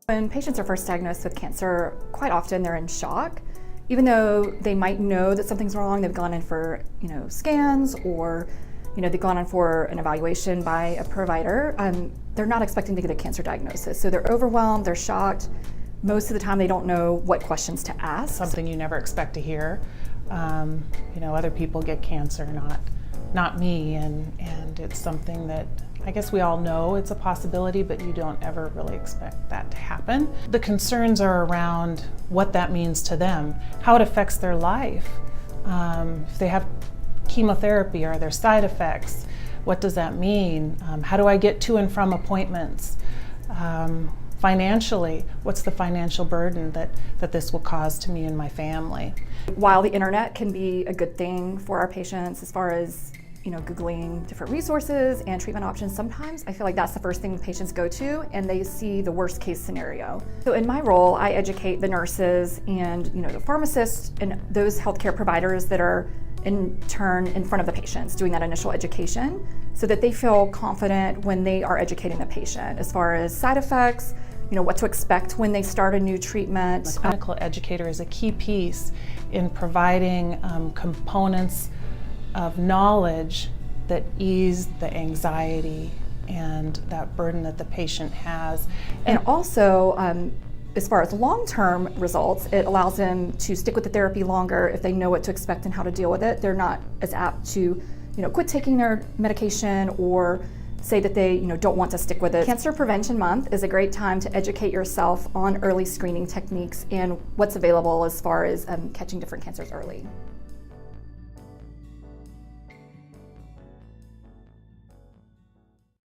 When patients are first diagnosed with cancer, quite often they're in shock. Even though they might know that something's wrong, they've gone in for scans, or they've gone in for an evaluation by a provider, they're not expecting to get a cancer diagnosis. So they're overwhelmed, they're shocked. Most of the time they don't know what questions to ask. Something you never expect to hear. Other people get cancer, not me, and it's something that I guess we all know it's a possibility, but you don't ever really expect that to happen. The concerns are around what that means to them, how it affects their life. If they have chemotherapy, are there side effects? What does that mean? How do I get to and from appointments? Financially, what's the financial burden that this will cause to me and my family? While the internet can be a good thing for our patients as far as Googling different resources and treatment options, sometimes I feel like that's the first thing patients go to, and they see the worst case scenario. So in my role, I educate the nurses and the pharmacists and those healthcare providers that are in turn in front of the patients, doing that initial education, so that they feel confident when they are educating the patient as far as side effects, what to expect when they start a new treatment. The clinical educator is a key piece in providing components of knowledge that ease the anxiety and that burden that the patient has. And also, as far as long-term results, it allows them to stick with the therapy longer if they know what to expect and how to deal with it. They're not as apt to quit taking their medication or say that they don't want to stick with it. Cancer Prevention Month is a great time to educate yourself on early screening techniques and what's available as far as catching different cancers early.